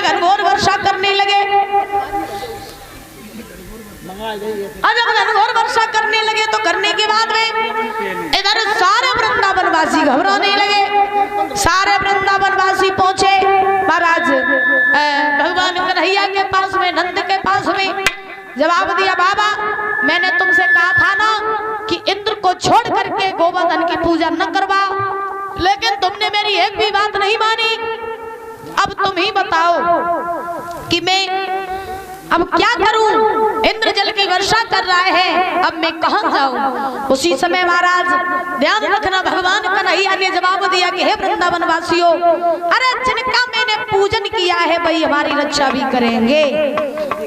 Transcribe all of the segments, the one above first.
घनघोर वर्षा करने लगे। जब घनघोर वर्षा करने लगे तो करने के बाद में इधर सारे वृंदावनवासी घबराने लगे। सारे वृंदावनवासी पहुंचे महाराज भगवान कन्हैया के पास में, नंद के पास में। जवाब दिया, बाबा मैंने तुमसे कहा था ना कि इंद्र को छोड़ करके गोवर्धन की पूजा न करवाओ, लेकिन तुमने मेरी एक भी बात नहीं मानी। अब तुम ही बताओ कि मैं अब क्या करूं? इंद्र जल की वर्षा कर रहा है, अब मैं कहां जाऊं? उसी समय महाराज ध्यान रखना, भगवान कन्हैया ने जवाब दिया कि हे वृंदावन वासियों, अरे जिनका मैंने पूजन किया है वही हमारी रक्षा भी करेंगे।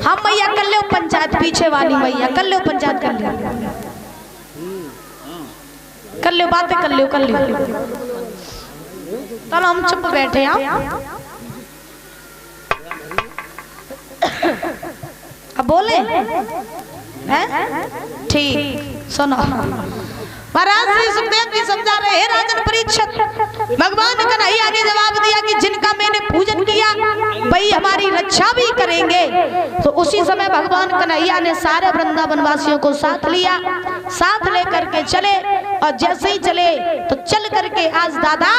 हम मैया कर लो पंचायत, पीछे वाली मैया कर लो पंचायत, कर लो बातें कर लो। चलो हम चुप बैठे हैं, अब बोले हैं? ठीक सुनो। महाराज श्री सुखदेव जी समझा रहे हैं, राजन परीक्षित, भगवान कन्हैया ने जवाब दिया कि जिनका मैंने पूजन किया वही हमारी रक्षा भी करेंगे। तो उसी समय भगवान कन्हैया ने सारे वृंदावन वासियों को साथ लिया, साथ लेकर के चले। और जैसे ही चले तो चल करके आज दादा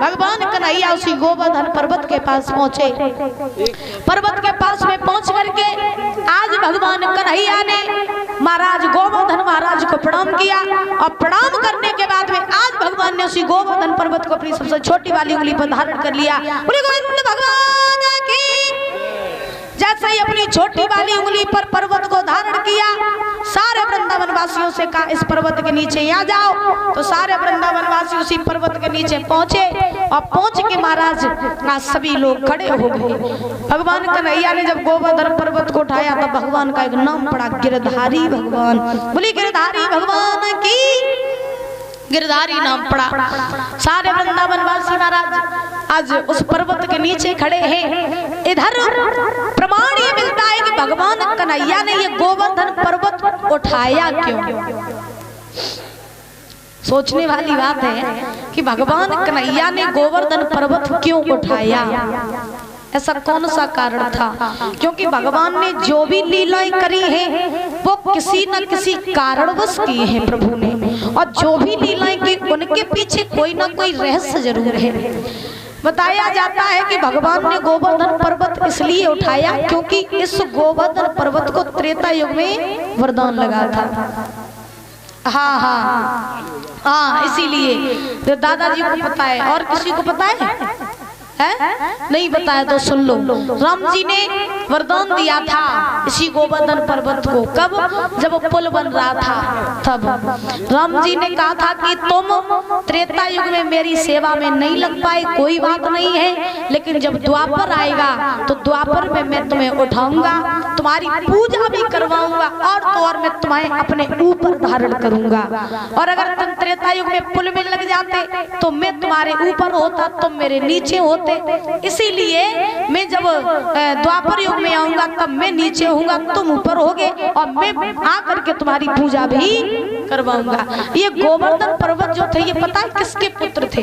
भगवान कन्हैया उसी गोवर्धन पर्वत के पास पहुंचे। पर्वत के पास में पहुंच करके आज भगवान कन्हैया ने महाराज गोवर्धन महाराज को प्रणाम किया। और प्रणाम करने के बाद में आज भगवान ने उसी गोवर्धन पर्वत को अपनी सबसे छोटी वाली उंगली पर धारण कर लिया। बोले गोविंद भगवान की। जैसे ही अपनी छोटी वाली उंगली पर पर्वत को धारण किया, सारे वृंदावन वासियों से कहा इस पर्वत के नीचे यहाँ जाओ। तो सारे वृंदावन वासी उसी पर्वत के नीचे पहुंचे। और पहुंच के महाराज आज सभी लोग खड़े हो गए। भगवान कन्हैया ने जब गोवर्धन पर्वत को उठाया तब भगवान का एक नाम पड़ा, गिरधारी भगवान। बोली गिरधारी भगवान की। गिरधारी नाम पड़ा। सारे वृंदावन वासी महाराज आज उस पर्वत के नीचे खड़े हैं। इधर प्रमाण ये मिलता है कि भगवान कन्हैया ने ये गोवर्धन पर्वत उठाया क्यों? सोचने वाली बात है कि भगवान कन्हैया ने गोवर्धन पर्वत क्यों उठाया? ऐसा कौन सा कारण था? क्योंकि भगवान ने जो भी लीलाएं करी हैं वो किसी न किसी कारणवश किए हैं प्रभु ने। और जो भी लीलाएं की उनके पीछे कोई ना कोई रहस्य जरूर है। बताया जाता है कि भगवान ने गोवर्धन पर्वत इसलिए उठाया क्योंकि इस गोवर्धन पर्वत को त्रेता युग में वरदान लगा था। हाँ इसीलिए तो दादाजी को पता है। और किसी को पता है? नहीं बताया तो सुन लो। राम जी ने वरदान दिया था इसी गोवर्धन पर्वत को। कब? जब पुल बन रहा था तब राम जी ने कहा था कि तुम त्रेता युग में मेरी सेवा में नहीं लग पाए, कोई बात नहीं है, लेकिन जब द्वापर आएगा तो द्वापर में मैं तुम्हें उठाऊंगा, तुम्हारी पूजा भी करवाऊंगा और तो और मैं तुम्हें अपने ऊपर धारण करूंगा। और अगर तुम त्रेता युग में पुल में लग जाते तो मैं तुम्हारे ऊपर होता, तुम मेरे नीचे होते। इसीलिए मैं जब द्वापर युग में आऊंगा तब मैं नीचे होऊंगा, तुम ऊपर होगे और मैं आकर के तुम्हारी पूजा भी करवाऊंगा। ये गोवर्धन पर्वत जो थे ये पता है किसके पुत्र थे?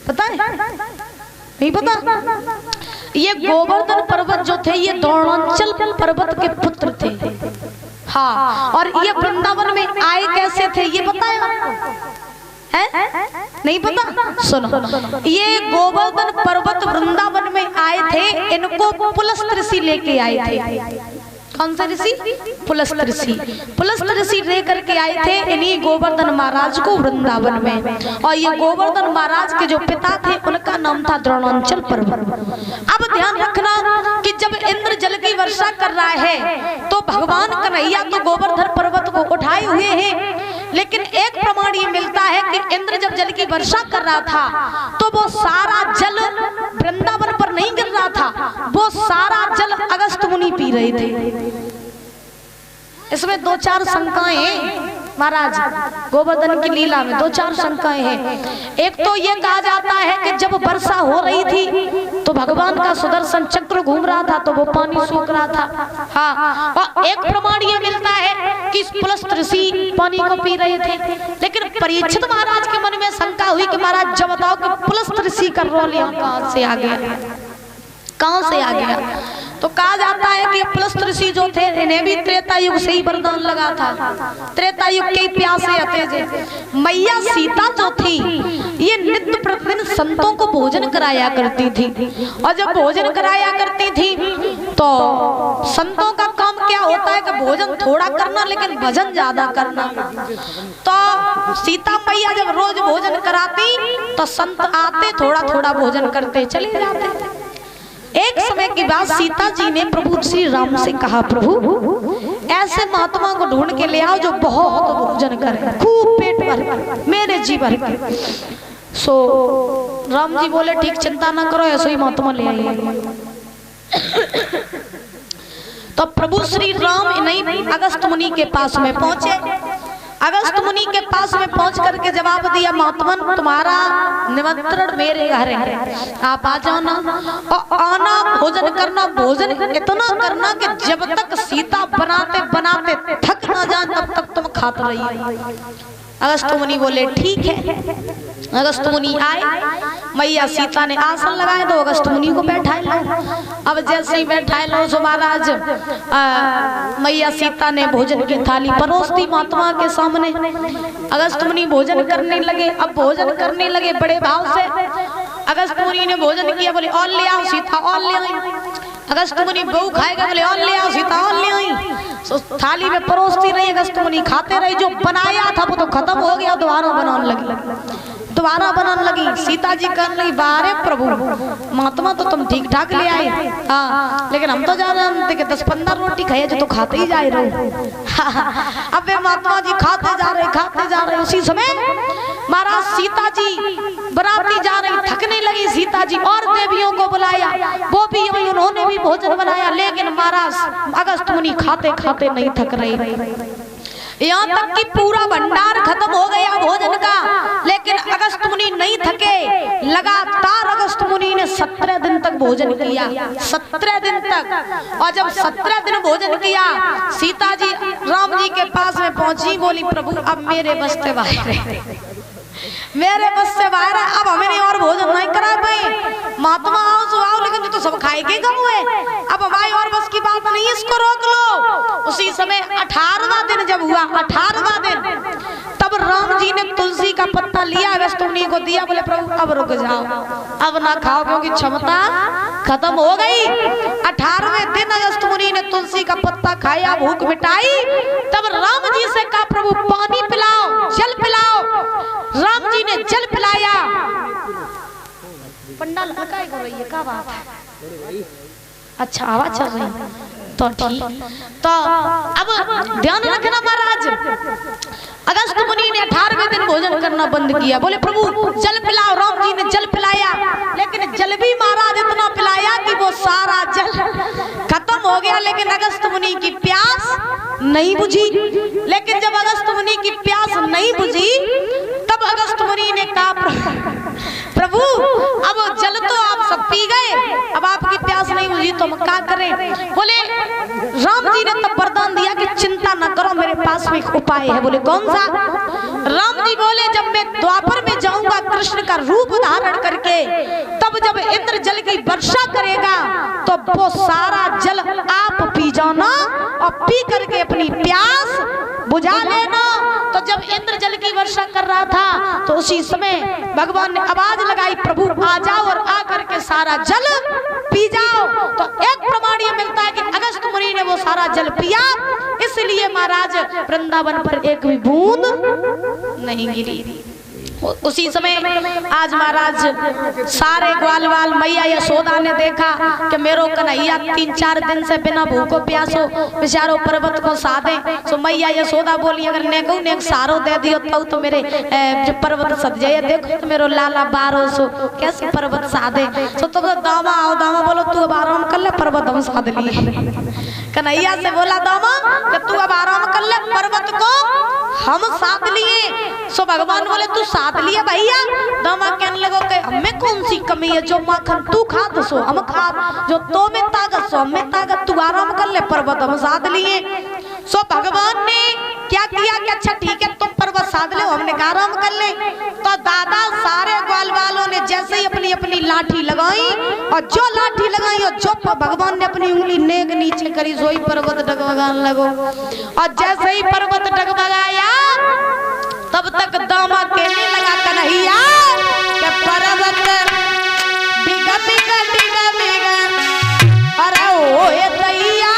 पता है? नहीं पता? ये गोवर्धन पर्वत जो थे ये द्रोणांचल पर्वत के पुत्र थे। हाँ, और ये वृंदावन में आए कैसे थे ये पता है? नहीं पता? सुनो, ये गोवर्धन पर्वत वृंदावन में आए थे, इनको पुलस्त ऋषि लेके आए थे। कौन सा ऋषि? पुलस्त ऋषि। पुलस्त ऋषि लेकर के आए थे इन्हीं गोवर्धन महाराज को वृंदावन में। और ये गोवर्धन महाराज के जो पिता थे उनका नाम था द्रोणांचल पर्वत। अब ध्यान रखना कि जब इंद्र जल की वर्षा कर रहा है तो भगवान कन्हैया तो गोवर्धन पर्वत को उठाए हुए हैं, लेकिन एक प्रमाण ये मिलता है कि इंद्र जब जल की वर्षा कर रहा था तो वो सारा जल वृंदावन पर नहीं गिर रहा था, वो सारा जल अगस्त मुनि पी रहे थे। इसमें दो चार शंकाएं हैं महाराज, गोवर्धन की लीला में दो चार शंकाएं हैं। एक तो ये कहा जाता है कि जब वर्षा हो रही थी तो भगवान का सुदर्शन चक्र घूम रहा था तो वो पानी सूख रहा था। हाँ, और एक प्रमाण ये मिलता है कि पुलस्त ऋषि पानी को पी रहे थे। लेकिन परीक्षित महाराज के मन में शंका हुई कि महाराज जब बताओ कि पुलस्त ऋषि का रोल यहाँ कहाँ से आ गया, कहां से आ गया? तो कहा जाता है कि प्लस ऋषि जो थे इन्हें भी त्रेता युग से ही वरदान लगा था। त्रेता युग के प्यासे आते थे। मैया सीता जो थी ये नित्य प्रतिदिन संतों को भोजन कराया करती थी, और जब भोजन कराया करती थी तो संतों का काम क्या होता है कि भोजन थोड़ा करना लेकिन भजन ज्यादा करना। तो सीता मैया जब रोज भोजन कराती तो संत आते थोड़ा थोड़ा भोजन करते चले जाते। एक समय की बात, सीता जी ने प्रभु श्री राम से कहा, प्रभु ऐसे महात्मा को ढूंढ के ले आओ जो बहुत भोजन करे, खूब पेट भर मेरे जी भर के। सो राम जी बोले ठीक, चिंता ना करो, ऐसे ही महात्मा ले आइए। तो प्रभु श्री राम नहीं अगस्त मुनि के पास में पहुंचे। अगस्त मुनि के पास में पहुंच करके जवाब दिया, महात्मन तुम्हारा निमंत्रण मेरे घर है, आप आ जाओ ना, और आना, भोजन करना, भोजन इतना करना कि जब तक सीता बनाते बनाते थक ना जाए तब तक तुम खाते रहिए। अगस्त मुनि बोले ठीक है। अगस्त मुनि आए, मैया सीता ने आसन लगाए तो अगस्त मुनि को बैठाए लो। अब जैसे ही बैठाए लो सो महाराज मैया सीता ने भोजन की थाली परोस दी महात्मा के सामने। अगस्त मुनि भोजन करने लगे। अब भोजन करने लगे बड़े भाव से। अगस्त मुनि ने भोजन किया, बोले और ले आओ सीता, और ले आई। अगस्त मुनि बहू खाएगा, बोले और ले आओ सीता, और ले आई। थाली में परोसती रही, अगस्त मुनि खाते रहे। जो बनाया था वो तो खत्म हो गया, दोबारा बनाने लगी। सीता जी कहने लगी, बारे प्रभु महात्मा तो तुम ठीक ठाक ले आए, हाँ, लेकिन हम तो जा रहे थे कि 10-15 रोटी खाए जो तो खाते ही जा रहे। अब वे महात्मा जी खाते जा रहे। उसी समय महाराज सीता जी बराती जा रही, थकने लगी सीता जी, और देवियों को बुलाया, वो भी उन्होंने भी भोजन बनाया, लेकिन महाराज अगस्त मुनि खाते खाते नहीं थक रहे। यहाँ तक कि पूरा भंडार खत्म हो गया भोजन का, लेकिन अगस्त मुनि नहीं थके। लगातार अगस्त मुनि ने 17 दिन तक भोजन किया, 17 दिन तक। और जब 17 दिन भोजन किया, सीता जी राम जी के पास में पहुंची, बोली प्रभु अब मेरे बस से बाहर है, मेरे बस से बाहर है, अब हमें और भोजन नहीं करा पाए। महात्मा आओ तो आओ, लेकिन तो सब खाएंगे कम हुए, अब हमारी और बस की बात नहीं, इसको रोक लो। उसी समय 18वां दिन जब हुआ, 18वां दिन, तब राम जी ने तुलसी का पत्ता लिया, अगस्त मुनि को दिया, बोले प्रभु अब रुक जाओ, अब ना खाओ क्योंकि क्षमता खत्म हो गई। 18वें दिन अगस्त मुनि ने तुलसी का पत्ता खाया, भूख मिटाई। तब राम जी से कहा प्रभु पानी पिलाओ, जल पिलाओ। राम जी ने जल पिलाया। पंडाल हल्का हो रही है, क्या बात है? अच्छा आवाज चल रही है तो ठीक। तो अब ध्यान रखना महाराज, अगस्त मुनि ने 18वें दिन भोजन करना बंद किया। बोले प्रभु जल पिलाओ। राम जी ने जल पिलाया, लेकिन जल भी महाराज इतना पिलाया कि वो सारा जल खत्म हो गया, लेकिन अगस्त मुनि की प्यास नहीं बुझी। लेकिन जब अगस्त मुनि की प्यास नहीं बुझी, तब अगस्त मुनि ने कहा प्रभु अब जल तो आप सब पी गए, अब आपकी प्यास नहीं बुझी तो हम क्या करें? बोले राम जी ने तब वरदान दिया कि चिंता न करो, मेरे पास में एक उपाय है। बोले कौन सा? राम जी बोले जब मैं द्वापर में जाऊंगा कृष्ण का रूप धारण करके, तब जब इंद्र जल की वर्षा करेगा तो वो सारा जल आप पी जाना और पी करके अपनी प्यास बुझा लेना। तो जब इंद्र जल की वर्षा कर रहा था तो उसी समय भगवान ने आवाज लगाई, प्रभु आ जाओ और आ करके सारा जल पी जाओ। तो एक प्रमाण ये मिलता है कि अगस्त मुनि ने वो सारा जल पिया, इसलिए महाराज वृंदावन पर एक भी बूंद नहीं गिरी। उसी समय आज महाराज सारे ग्वाल वाल मैया यशोदा ने देखा कि मेरो कन्हैया 3-4 दिन से बिना भूखो प्यासो बेचारो पर्वत को साधे। तो मैया यशोदा बोली अगर नेको ने सारो दे दियो तो मेरे पर्वत सद जाए। देखो तो मेरो लाला बारो सो कैसे पर्वत साधे। तो दामा आओ, दामा बोलो तू अब आराम कर ले, पर्वत हम साध लिए। कन्हैया से बोला दामा कि तू अब आराम कर ले, पर्वत को हम साध लिए। सो भगवान बोले तू साध लिया भैया। दामा कहने लगो कि हमें कौन सी कमी है, जो माखन तू खात सो हम खात, जो तो में ताकत सो हमें ताकत, तू आराम कर ले, पर्वत हम साध लिए। सो भगवान ने क्या किया कि अच्छा ठीक है तुम पर्वत साध ले, हमने कहा आराम कर ले। तो दादा सारे ग्वाल वालों ने जैसे ही अपनी अपनी लाठी लगाई और जो लाठी लगाई और जो भगवान ने अपनी उंगली नेक नीचे करी सोई पर्वत डगमगाने लगो। और जैसे ही पर्वत डगमगाया तब तक दामा कहने लगा कन्हैया कि पर्वत बिगा बिगा बिगा बिगा, अरे ओ ये दैया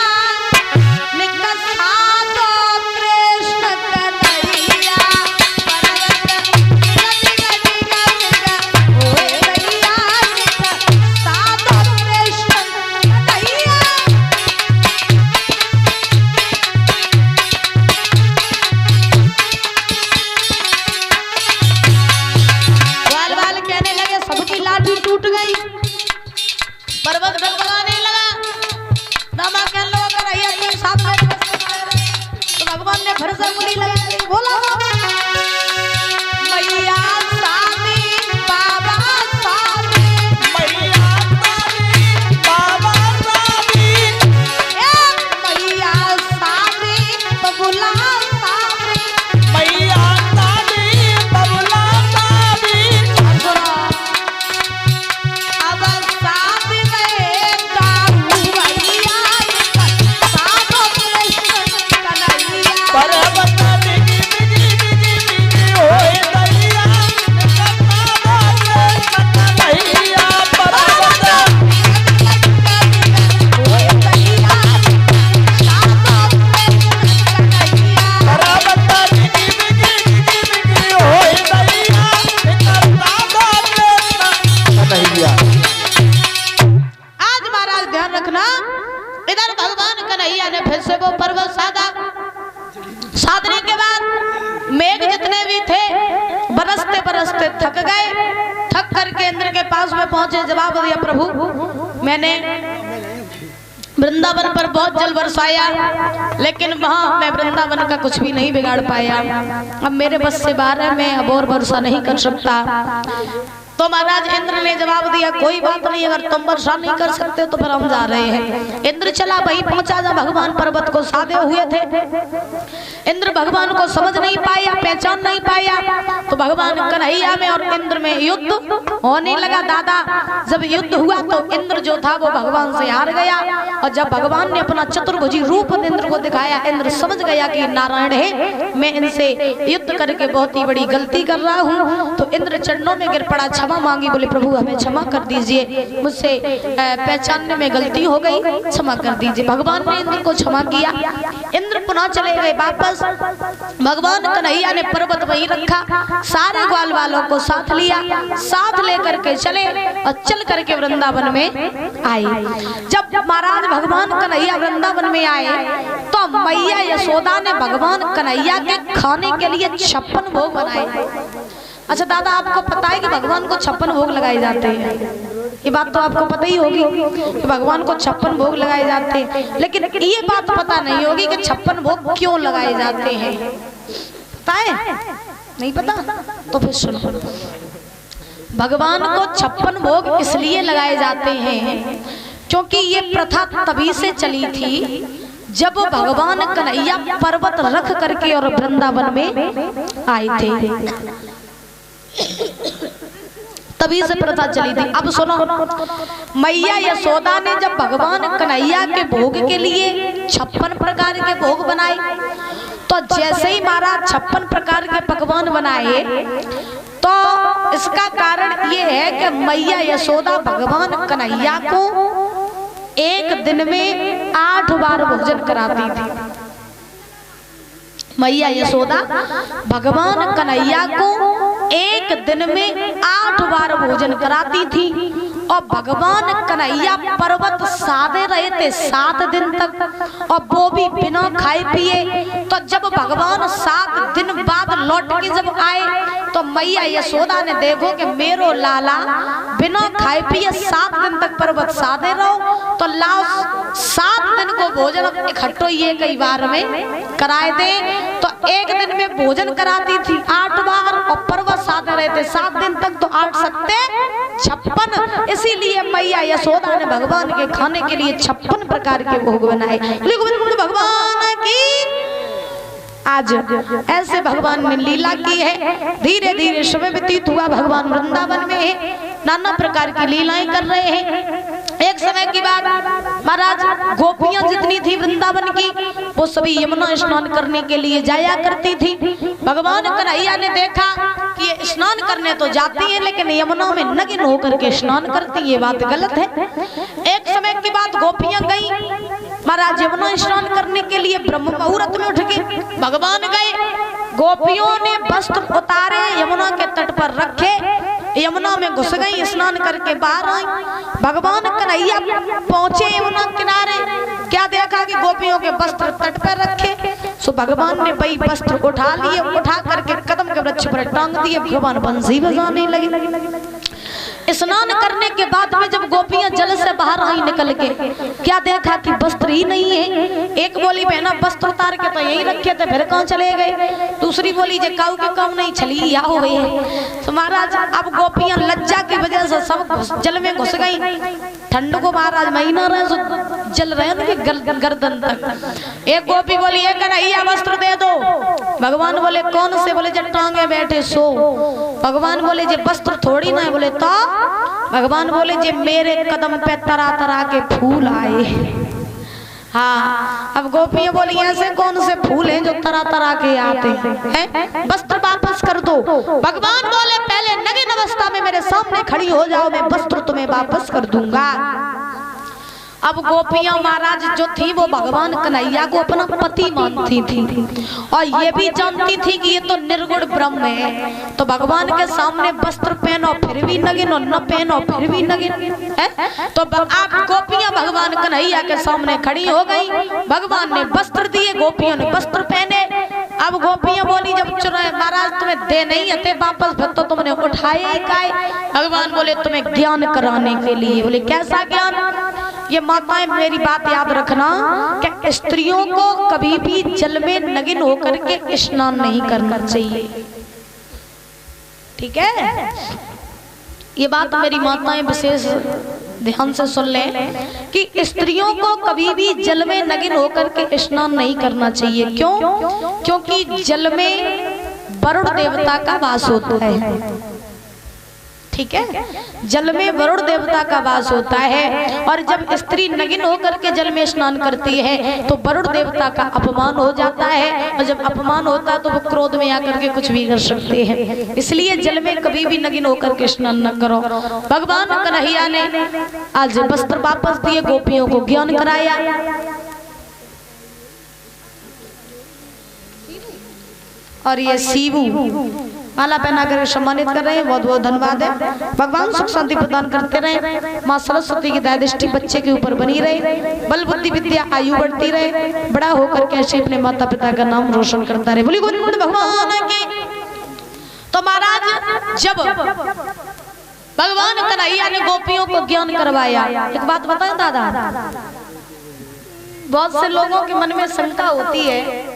थक गए, थक करके इंद्र के पास में पहुंचे, जवाब दिया प्रभु मैंने वृंदावन पर बहुत जल बरसाया लेकिन वहां मैं वृंदावन का कुछ भी नहीं बिगाड़ पाया। अब मेरे बस से बाहर है, मैं अब और वर्षा नहीं कर सकता। तो महाराज इंद्र ने जवाब दिया कोई बात नहीं, अगर तुम वर्षा नहीं कर सकते तो फिर हम जा रहे हैं। इंद्र चला वही पहुंचा जब भगवान पर्वत को साधे हुए थे। इंद्र भगवान को समझ नहीं पाया, पहचान नहीं पाया, तो भगवान कन्हैया में और इंद्र में युद्ध होने लगा। दादा जब युद्ध हुआ तो इंद्र जो था वो भगवान से हार गया, और जब भगवान ने अपना चतुर्भुजी रूप इंद्र को दिखाया, इंद्र समझ गया कि नारायण है, मैं इनसे युद्ध करके बहुत ही बड़ी गलती कर रहा हूँ। तो इंद्र चरणों में गिर पड़ा, क्षमा मांगी, बोले प्रभु हमें क्षमा कर दीजिए, मुझसे पहचानने में गलती हो गई, क्षमा कर दीजिए। भगवान ने इंद्र को क्षमा किया। इंद्र पुनः चले गए वापस। भगवान कन्हैया ने पर्वत वहीं रखा, सारे ग्वाल वालों को साथ लिया, साथ लेकर के चले और चल करके वृंदावन में आए। जब महाराज भगवान कन्हैया वृंदावन में आए तो मैया यशोदा ने भगवान कन्हैया के खाने के लिए 56 भोग बनाए। अच्छा दादा आपको पता है कि भगवान को 56 भोग लगाए जाते हैं? ये बात तो आपको पता ही होगी कि भगवान को 56 भोग लगाए जाते हैं, लेकिन ये बात पता नहीं होगी कि 56 भोग क्यों लगाए जाते हैं। पता है? नहीं पता? तो फिर सुनो, भगवान को 56 भोग इसलिए लगाए जाते हैं क्योंकि ये प्रथा तभी से चली थी जब भगवान कन्हैया पर्वत रख करके और वृंदावन में आए थे, तभी से प्रथा चली थी। अब सुनो, मैया यशोदा ने जब भगवान कन्हैया के भोग के लिए 56 प्रकार के भोग बनाए, तो जैसे ही महाराज 56 प्रकार के पकवान बनाए, तो इसका कारण ये है कि मैया यशोदा भगवान कन्हैया को एक दिन में 8 बार भोजन कराती थी। मैया यशोदा भगवान कन्हैया को एक दिन में 8 बार भोजन कराती थी, और भगवान कन्हैया पर्वत साधे रहे थे 7 दिन तक, और वो भी बिना खाए पिए। तो जब भगवान 7 दिन बाद लौट के जब आए तो मैया यशोदा ने देखो कि मेरो लाला बिना खाए पिए 7 दिन तक पर्वत साधे रहो, तो लाओ 7 दिन को भोजन इकट्ठो ये कई बार में कराए दे। तो एक दिन में भोजन कराती थी 8 बार और पर्वत साधे रहे थे 7 दिन तक, तो 8 सत्ते 56। इसीलिए मैया यशोदा ने भगवान के खाने के लिए 56 प्रकार के भोग बनाए। भगवान की आज ऐसे भगवान ने लीला की है। धीरे धीरे समय व्यतीत हुआ, भगवान वृंदावन में है, नाना प्रकार की लीलाएं कर रहे हैं। एक समय की बात, महाराज गोपियां जितनी थी वृंदावन की, वो सभी यमुना स्नान करने के लिए जाया करती थी। भगवान कन्हैया ने देखा कि ये स्नान करने तो जाती है लेकिन यमुना में नग्न होकर के स्नान करती, ये बात गलत है। एक समय की बात, गोपियां गई महाराज यमुना स्नान करने के लिए, ब्रह्म मुहूर्त में उठ गई, भगवान गए, गोपियों ने वस्त्र उतारे, यमुना के तट पर रखे, यमुना में घुस गई, स्नान करके बाहर आई। भगवान कन्हैया पहुंचे यमुना किनारे, क्या देखा कि गोपियों के वस्त्र तट पर रखे। सो भगवान ने वही वस्त्र उठा लिए, उठा करके कदम के वृक्ष पर टांग दिए, भगवान बंसी बजाने लगे। स्नान करने के बाद में जब गोपियां जल से बाहर आई निकल के, क्या देखा कि वस्त्र ही नहीं है। एक बोली बहना वस्त्र उतार के तो यहीं रखे थे, फिर कहाँ चले गए। दूसरी बोली जे काऊ के काम नहीं चली या हो गई है। तो महाराज अब गोपियां लज्जा की वजह से सब जल में घुस गई। ठंड को महाराज महीना रहे तो जल रहे उनके गर्दन तक। एक गोपी बोली एक कन्हैया वस्त्र दे दो। भगवान बोले कौन से? बोले जब टांगे बैठे सो। भगवान बोले जे वस्त्र थोड़ी ना है। बोले तो भगवान बोले जे मेरे कदम पे तरह तरह के फूल आए। हाँ, अब गोपियां बोली ऐसे कौन से फूल हैं जो तरह तरह के आते हैं? वस्त्र वापस कर दो। भगवान बोले पहले नग्न अवस्था में मेरे सामने खड़ी हो जाओ, मैं वस्त्र तुम्हें वापस कर दूंगा। अब गोपियां महाराज जो थी वो भगवान कन्हैया को अपना पति मानती थी और ये भी जानती थी कि ये तो निर्गुण ब्रह्म है। तो भगवान के सामने वस्त्र पहनो फिर भी नगिन और न पहनो फिर भी नगिन है। तो आप गोपियां भगवान कन्हैया के सामने खड़ी हो गई। भगवान ने वस्त्र दिए, गोपियों ने वस्त्र पहने। अब गोपियां बोली जब चुराए महाराज तुम्हें दे नहीं आते वापस, फिर तो तुमने उठाए ही काहे? भगवान बोले तुम्हें ज्ञान कराने के लिए। बोले कैसा ज्ञान? ये माताएं मेरी बात याद रखना कि स्त्रियों को कभी भी जल में नग्न होकर के स्नान नहीं करना चाहिए, ठीक है? ये बात मेरी माताएं विशेष ध्यान से सुन लें कि स्त्रियों को कभी भी जल में नग्न होकर के स्नान नहीं करना चाहिए। क्यों? क्योंकि जल में वरुण देवता का वास होता है, ठीक है? जल में वरुण देवता का वास होता है और जब स्त्री नग्न होकर के जल में स्नान करती है तो वरुण देवता का अपमान हो जाता है और जब अपमान होता है तो वो क्रोध में आकर के कुछ भी कर सकते हैं। इसलिए जल में कभी भी नग्न होकर के स्नान न करो। भगवान कन्हैया ने आज वस्त्र वापस दिए, गोपियों को ज्ञान कराया। और ये शिवू माला पहना कर सम्मानित कर रहे हैं, बहुत बहुत धन्यवाद है। भगवान सुख शांति प्रदान करते रहे, माँ सरस्वती की दया दृष्टि बच्चे के ऊपर बनी रहे, बल बुद्धि विद्या आयु बढ़ती रहे, बड़ा होकर के ऐसे अपने माता पिता का नाम रोशन करता रहे। बोली गोविंद भगवान की। तो महाराज जब भगवान कन्हैया ने गोपियों को ज्ञान करवाया, एक बात बताएं दादा, बहुत से लोगों के मन में शंका होती है,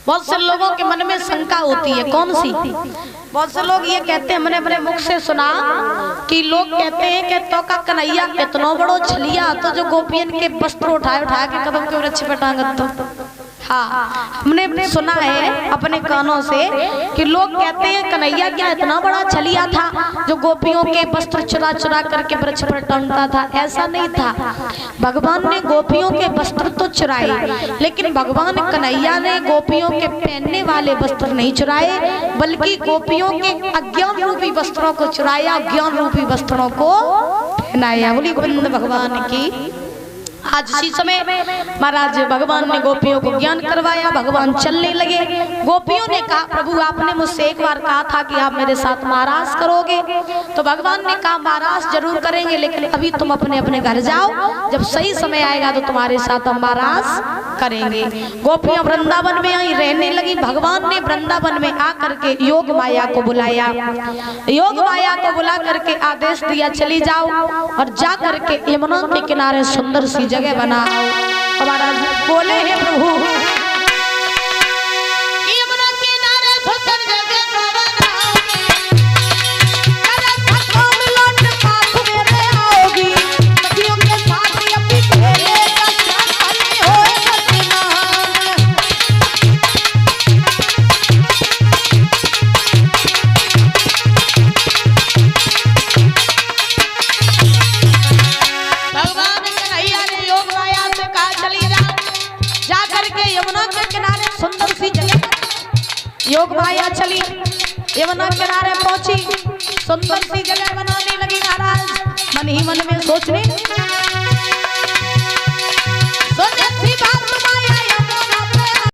बहुत से लोगों के मन में शंका होती है। कौन सी? बहुत से लोग ये कहते हैं, मैंने अपने मुख से सुना कि लोग कहते हैं कि तो का कन्हैया इतना बड़ो छलिया तो जो गोपियन के वस्त्र उठाए उठा के कदम के वृक्ष पे टांगत। तो हाँ, हमने सुना है अपने कानों से कि लोग कहते हैं कन्हैया क्या इतना बड़ा छलिया था जो गोपियों के वस्त्र चुरा चुरा करके वृक्ष पर टांगता था। ऐसा नहीं था। भगवान ने गोपियों के वस्त्र तो चुराए, लेकिन भगवान कन्हैया ने गोपियों के पहनने वाले वस्त्र नहीं चुराए, बल्कि गोपियों के अज्ञान रूपी वस्त्रों को चुराया, ज्ञान रूपी वस्त्रों को पहनाया। बोली गोविंद भगवान की। आज इसी समय महाराज भगवान ने गोपियों को ज्ञान करवाया, भगवान चलने लगे। गोपियों ने कहा प्रभु आपने मुझसे एक बार कहा था कि आप मेरे साथ महाराज करोगे। तो भगवान ने कहा महाराज जरूर करेंगे, लेकिन अभी तुम अपने अपने घर जाओ, जब सही समय आएगा तो तुम्हारे साथ हम महाराज करेंगे। गोपियां वृंदावन में आई, रहने लगी। भगवान ने वृंदावन में आकर के योग माया को बुलाया, योग माया को बुला करके आदेश दिया चली जाओ और जा करके यमुना के किनारे सुंदर सी जगह बनाओ। हमारा बोले हैं प्रभु यमुना किनारे सुंदर जगह बनाओ, लौट पास मेरे आओगी, सखियों के साथ अपनी खेले होए यमुना के किनारे सुंदर सी जगह। योग माया चली यमुना किनारे पहुंची, सुंदर सी जगह बनाने लगी। महाराज मन ही मन में सोचने